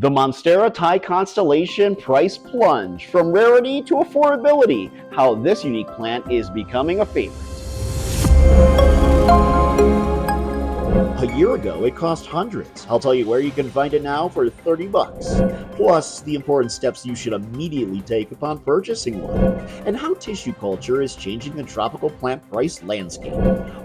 The Monstera Thai Constellation price plunge from rarity to affordability, how this unique plant is becoming a favorite. A year ago, it cost hundreds. I'll tell you where you can find it now for $30. Plus, the important steps you should immediately take upon purchasing one, and how tissue culture is changing the tropical plant price landscape.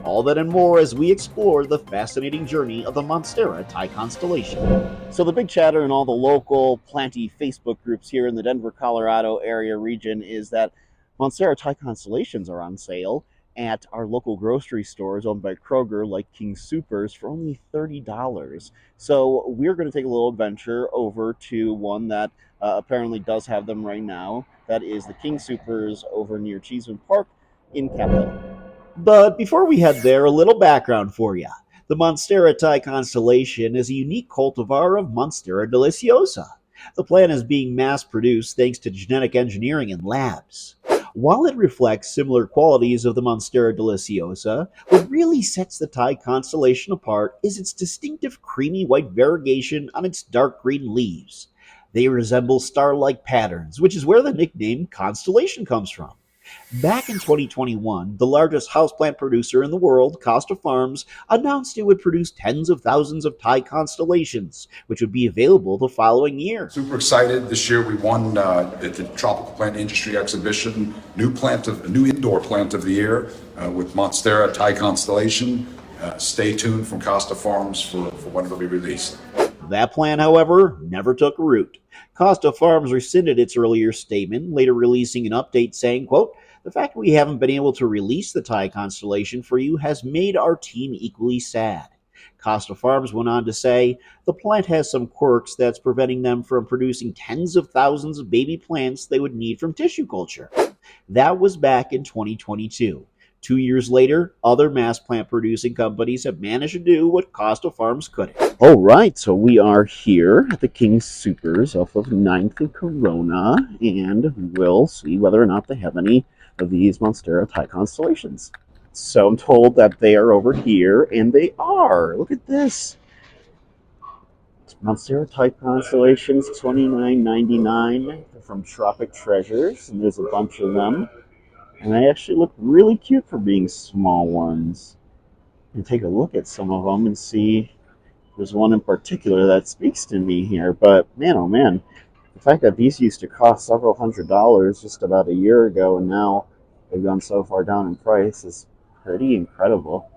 All that and more as we explore the fascinating journey of the Monstera Thai Constellation. So the big chatter in all the local planty Facebook groups here in the Denver, Colorado area region is that Monstera Thai Constellations are on sale at our local grocery stores owned by Kroger, like King Soopers, for only $30. So we're going to take a little adventure over to one that apparently does have them right now. That is the King Soopers over near Cheeseman Park in Capitol. But before we head there, a little background for you. The Monstera Thai Constellation is a unique cultivar of Monstera deliciosa. The plant is being mass-produced thanks to genetic engineering in labs. While it reflects similar qualities of the Monstera deliciosa, what really sets the Thai Constellation apart is its distinctive creamy white variegation on its dark green leaves. They resemble star-like patterns, which is where the nickname Constellation comes from. Back in 2021, the largest houseplant producer in the world, Costa Farms, announced it would produce tens of thousands of Thai constellations, which would be available the following year. Super excited. This year we won at the Tropical Plant Industry Exhibition, new indoor plant of the year with Monstera Thai Constellation. Stay tuned from Costa Farms for when it'll be released. That plan, however, never took root. Costa Farms rescinded its earlier statement, later releasing an update saying, quote, "The fact we haven't been able to release the Thai Constellation for you has made our team equally sad." Costa Farms went on to say, "The plant has some quirks that's preventing them from producing tens of thousands of baby plants they would need from tissue culture." That was back in 2022. 2 years later, other mass plant producing companies have managed to do what Costa Farms couldn't. All right, so we are here at the King Soopers off of 9th and Corona, and we'll see whether or not they have any of these Monstera Thai Constellations. So I'm told that they are over here, and they are. Look at this. Monstera Thai Constellations, $29.99 from Tropic Treasures, and there's a bunch of them. And they actually look really cute for being small ones. And take a look at some of them and see. There's one in particular that speaks to me here. But man, oh man, the fact that these used to cost several $100s just about a year ago, and now they've gone so far down in price, is pretty incredible.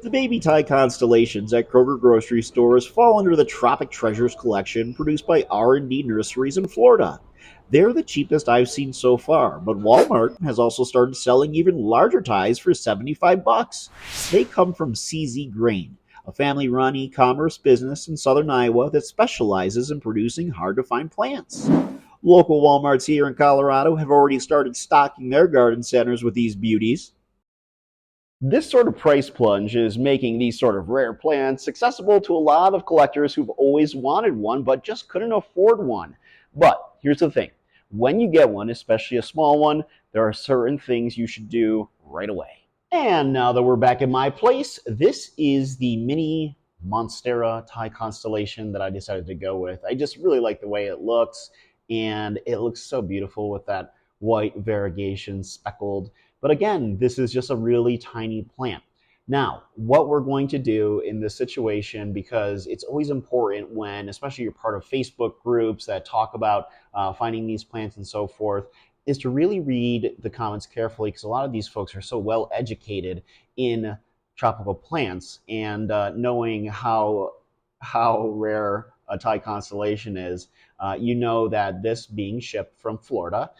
The baby Thai constellations at Kroger grocery stores fall under the Tropic Treasures collection produced by R&D Nurseries in Florida. They're the cheapest I've seen so far, but Walmart has also started selling even larger ties for $75. They come from CZ Grain, a family-run e-commerce business in southern Iowa that specializes in producing hard-to-find plants. Local Walmarts here in Colorado have already started stocking their garden centers with these beauties. This sort of price plunge is making these sort of rare plants accessible to a lot of collectors who've always wanted one but just couldn't afford one. But here's the thing. When you get one, especially a small one, there are certain things you should do right away. And now that we're back at my place, this is the mini Monstera Thai Constellation that I decided to go with. I just really like the way it looks, and it looks so beautiful with that white variegation speckled. But again, this is just a really tiny plant. Now, what we're going to do in this situation, because it's always important when, especially you're part of Facebook groups that talk about finding these plants and so forth, is to really read the comments carefully, because a lot of these folks are so well educated in tropical plants, and knowing how rare a Thai constellation is, you know that this being shipped from Florida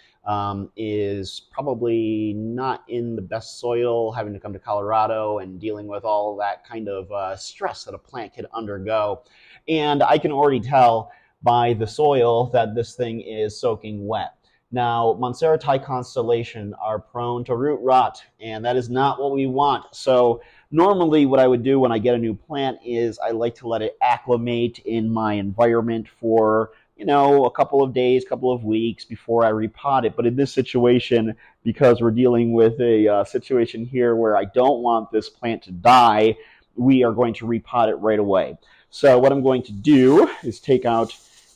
is probably not in the best soil, having to come to Colorado and dealing with all that kind of stress that a plant could undergo. And I can already tell by the soil that this thing is soaking wet. Now, Monstera Thai Constellation are prone to root rot, and that is not what we want. So normally what I would do when I get a new plant is I like to let it acclimate in my environment for, a couple of days, couple of weeks before I repot it. But in this situation, because we're dealing with a situation here where I don't want this plant to die, we are going to repot it right away. So what I'm going to do is take out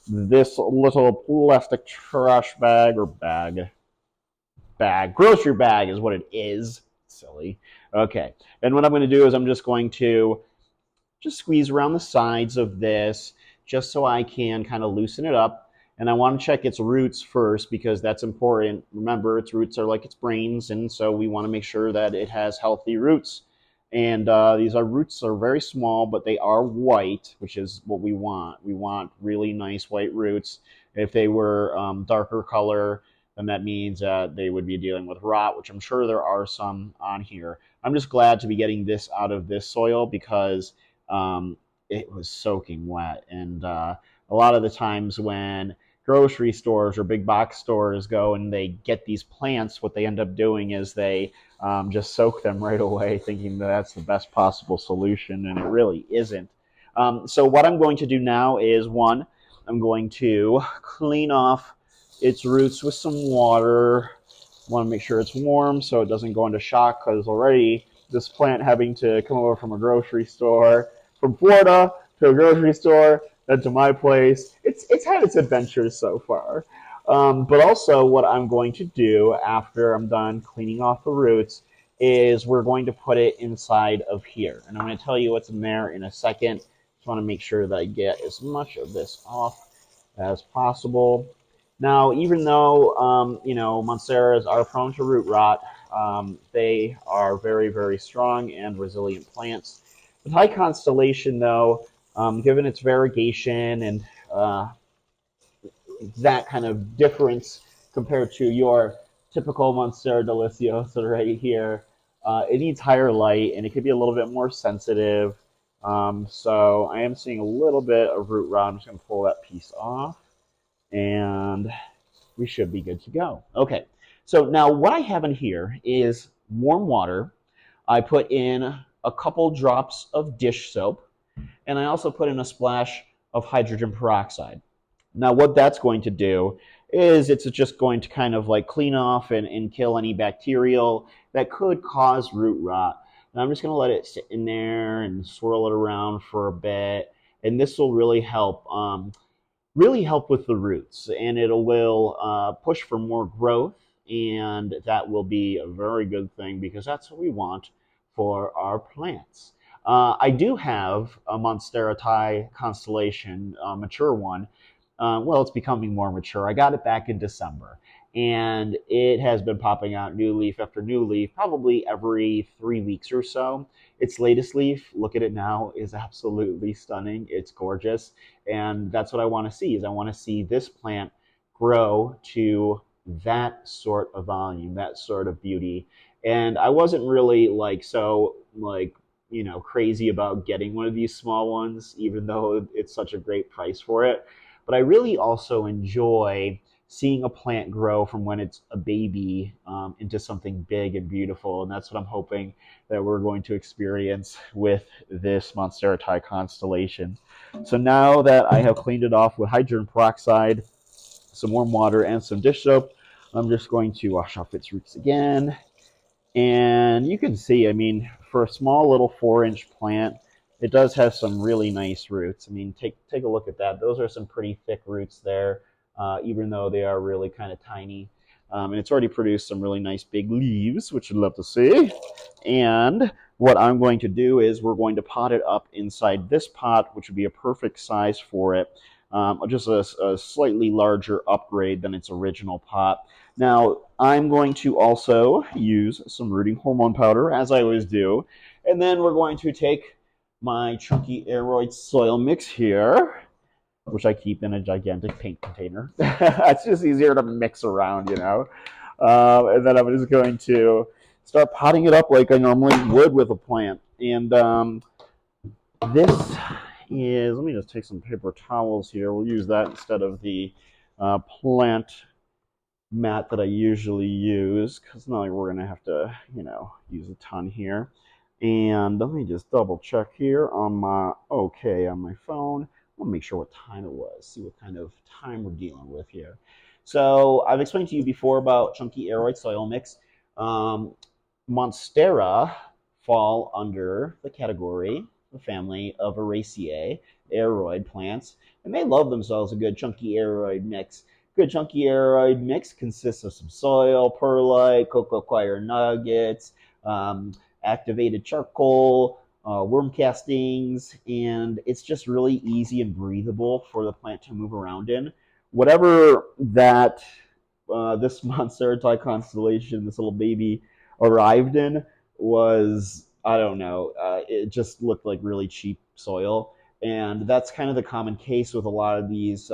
this little plastic trash bag or grocery bag is what it is. Silly. Okay. And what I'm going to do is I'm just going to just squeeze around the sides of this just so I can kind of loosen it up. And I want to check its roots first because that's important. Remember, its roots are like its brains, and so we want to make sure that it has healthy roots. And these roots are very small, but they are white, which is what we want. We want really nice white roots. If they were darker color, then that means that they would be dealing with rot, which I'm sure there are some on here. I'm just glad to be getting this out of this soil because um, it was soaking wet. And a lot of the times when grocery stores or big box stores go and they get these plants, what they end up doing is they just soak them right away, thinking that that's the best possible solution, and it really isn't. So what I'm going to do now is one, I'm going to clean off its roots with some water. Want to make sure it's warm so it doesn't go into shock because already this plant having to come over from a grocery store from Florida to a grocery store then to my place. It's had its adventures so far. But also, what I'm going to do after I'm done cleaning off the roots is we're going to put it inside of here. And I'm going to tell you what's in there in a second. Just want to make sure that I get as much of this off as possible. Now, even though Monsteras are prone to root rot, they are very, very strong and resilient plants. The Thai Constellation, though, given its variegation and that kind of difference compared to your typical Monstera deliciosa right here, it needs higher light and it could be a little bit more sensitive. So I am seeing a little bit of root rot. I'm just going to pull that piece off and we should be good to go. Okay, so now what I have in here is warm water. I put in a couple drops of dish soap, and I also put in a splash of hydrogen peroxide. Now, what that's going to do is it's just going to kind of like clean off and kill any bacterial that could cause root rot. And I'm just going to let it sit in there and swirl it around for a bit. And this will really help with the roots, and it will push for more growth, and that will be a very good thing because that's what we want for our plants. I do have a Monstera Thai Constellation, a mature one. Well, it's becoming more mature. I got it back in December, and it has been popping out new leaf after new leaf, probably every 3 weeks or so. Its latest leaf, look at it now, is absolutely stunning. It's gorgeous, and that's what I want to see. Is I want to see this plant grow to that sort of volume, that sort of beauty. And I wasn't really crazy about getting one of these small ones, even though it's such a great price for it. But I really also enjoy seeing a plant grow from when it's a baby into something big and beautiful. And that's what I'm hoping that we're going to experience with this Monstera Thai Constellation. So now that I have cleaned it off with hydrogen peroxide, some warm water, and some dish soap, I'm just going to wash off its roots again. And you can see, I mean, for a small little 4-inch plant, it does have some really nice roots. I mean, take a look at that. Those are some pretty thick roots there, even though they are really kind of tiny. And it's already produced some really nice big leaves, which I'd love to see. And what I'm going to do is we're going to pot it up inside this pot, which would be a perfect size for it. Just a slightly larger upgrade than its original pot. Now, I'm going to also use some rooting hormone powder, as I always do. And then we're going to take my chunky aeroid soil mix here, which I keep in a gigantic paint container. It's just easier to mix around, you know. And then I'm just going to start potting it up like I normally would with a plant. And this is, let me just take some paper towels here. We'll use that instead of the plant mat that I usually use because it's not like we're going to have to, use a ton here. And let me just double check here on my phone. I want to make sure what time it was, see what kind of time we're dealing with here. So I've explained to you before about chunky aeroid soil mix. Monstera fall under the category, the family of Araceae, aroid plants, and they love themselves a good chunky aroid mix. Good chunky aroid mix consists of some soil, perlite, cocoa coir nuggets, um, activated charcoal, worm castings, and it's just really easy and breathable for the plant to move around in. Whatever that this Monstera Thai Constellation, this little baby, arrived in was, I don't know, it just looked like really cheap soil. And that's kind of the common case with a lot of these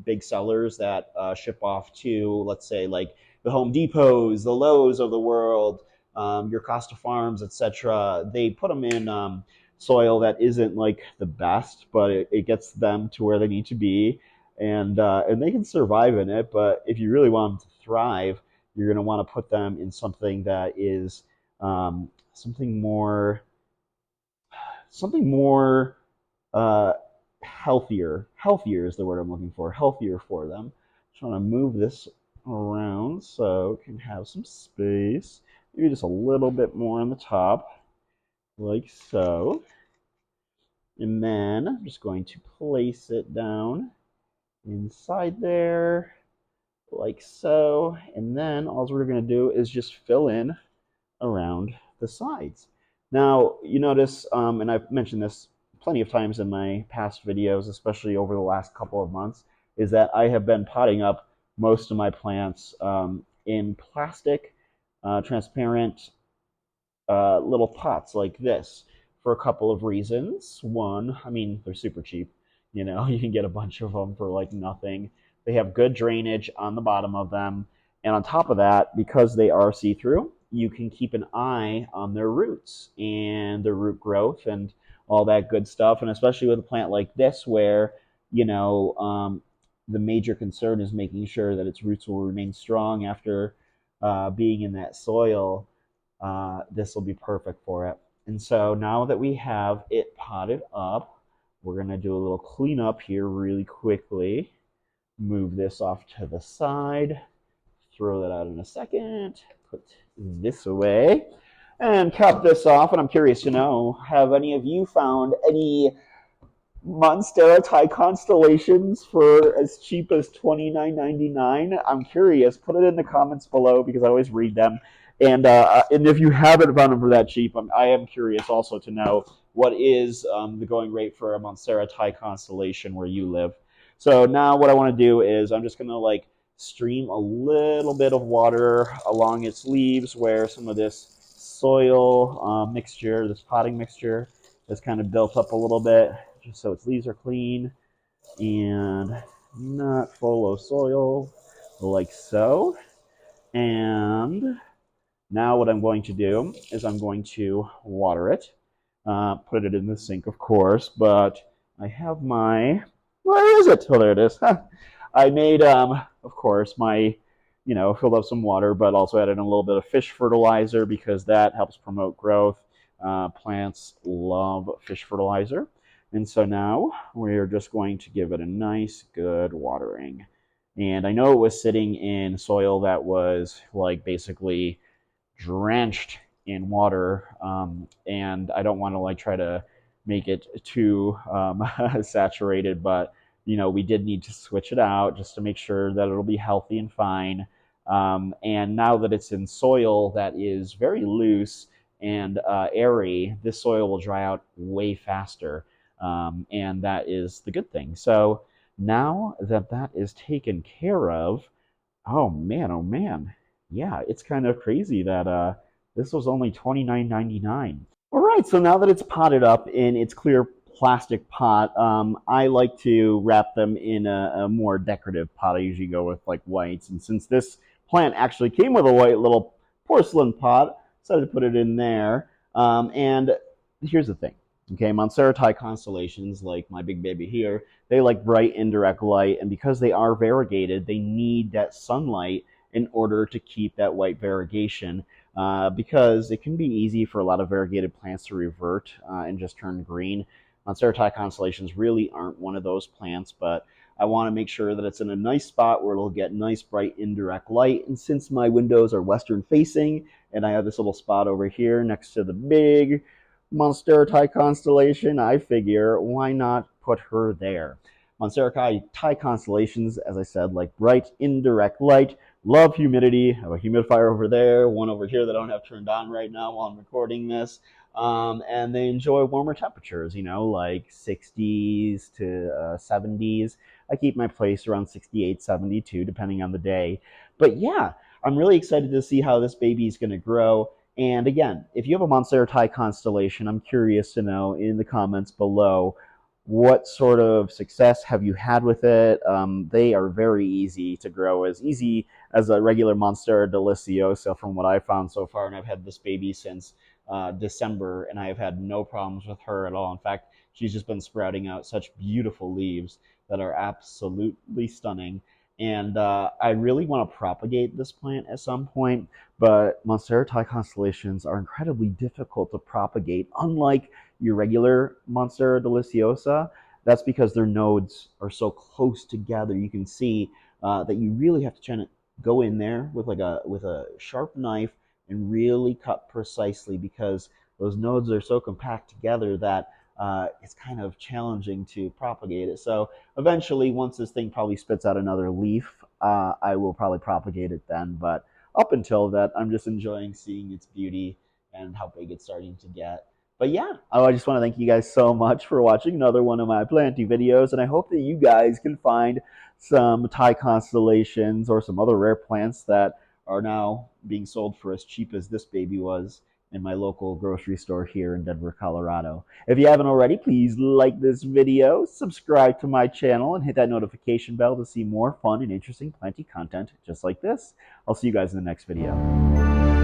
big sellers that ship off to, let's say, like the Home Depots, the Lowe's of the world, your Costa Farms, etc. They put them in soil that isn't like the best, but it gets them to where they need to be, and they can survive in it. But if you really want them to thrive, you're going to want to put them in something that is something more something more uh, healthier. Healthier is the word I'm looking for. Healthier for them. Trying to move this around so it can have some space. Maybe just a little bit more on the top, like so. And then I'm just going to place it down inside there, like so. And then all we're going to do is just fill in around the sides. Now, you notice, and I've mentioned this plenty of times in my past videos, especially over the last couple of months, is that I have been potting up most of my plants in plastic, transparent little pots like this for a couple of reasons. One, I mean, they're super cheap. You know, you can get a bunch of them for like nothing. They have good drainage on the bottom of them. And on top of that, because they are see through, you can keep an eye on their roots and their root growth and all that good stuff. And especially with a plant like this, where, you know, the major concern is making sure that its roots will remain strong after being in that soil. This will be perfect for it. And so now that we have it potted up, we're going to do a little cleanup here really quickly. Move this off to the side. Throw that out in a second. Put this away. And cap this off. And I'm curious to know, have any of you found any Monstera Thai Constellations for as cheap as $29.99? I'm curious. Put it in the comments below because I always read them. And if you haven't found them for that cheap, I am curious also to know what is the going rate for a Monstera Thai Constellation where you live. So now what I want to do is I'm just going to like stream a little bit of water along its leaves where some of this soil mixture, this potting mixture, is kind of built up a little bit, just so its leaves are clean and not full of soil, like so. And now what I'm going to do is I'm going to water it, put it in the sink, of course, but I have my, where is it? Oh, there it is. I made, of course, my, filled up some water, but also added in a little bit of fish fertilizer because that helps promote growth. Plants love fish fertilizer. And so now we're just going to give it a nice, good watering. And I know it was sitting in soil that was like basically drenched in water, and I don't want to like try to make it too saturated, but we did need to switch it out just to make sure that it'll be healthy and fine. And now that it's in soil that is very loose and airy, this soil will dry out way faster, and that is the good thing. So now that that is taken care of, oh man, oh man, yeah, it's kind of crazy that this was only $29.99. All right, so now that it's potted up in its clear plastic pot, I like to wrap them in a more decorative pot. I usually go with like whites, and since this plant actually came with a white little porcelain pot, I decided to put it in there. And here's the thing. Okay, Monstera Thai Constellations, like my big baby here, they like bright indirect light, and because they are variegated, they need that sunlight in order to keep that white variegation, because it can be easy for a lot of variegated plants to revert and just turn green. Monstera Thai Constellations really aren't one of those plants, but I want to make sure that it's in a nice spot where it'll get nice, bright, indirect light. And since my windows are western facing, and I have this little spot over here next to the big Monstera Thai Constellation, I figure why not put her there? Monstera Thai Constellations, as I said, like bright indirect light, love humidity. I have a humidifier over there, one over here that I don't have turned on right now while I'm recording this. And they enjoy warmer temperatures, like 60s to 70s. I keep my place around 68, 72, depending on the day. But yeah, I'm really excited to see how this baby is going to grow. And again, if you have a Monstera Thai Constellation, I'm curious to know in the comments below what sort of success have you had with it. They are very easy to grow, as easy as a regular Monstera deliciosa from what I've found so far. And I've had this baby since December, and I have had no problems with her at all. In fact, she's just been sprouting out such beautiful leaves that are absolutely stunning. And I really want to propagate this plant at some point, but Monstera Thai constellations are incredibly difficult to propagate, unlike your regular Monstera deliciosa. That's because their nodes are so close together. You can see that you really have to try to go in there with a sharp knife and really cut precisely, because those nodes are so compact together that it's kind of challenging to propagate it. So eventually, once this thing probably spits out another leaf, I will probably propagate it then. But up until that, I'm just enjoying seeing its beauty and how big it's starting to get. But yeah, I just want to thank you guys so much for watching another one of my planting videos, and I hope that you guys can find some Thai constellations or some other rare plants that are now being sold for as cheap as this baby was in my local grocery store here in Denver, Colorado. If you haven't already, please like this video, subscribe to my channel, and hit that notification bell to see more fun and interesting planting content just like this. I'll see you guys in the next video.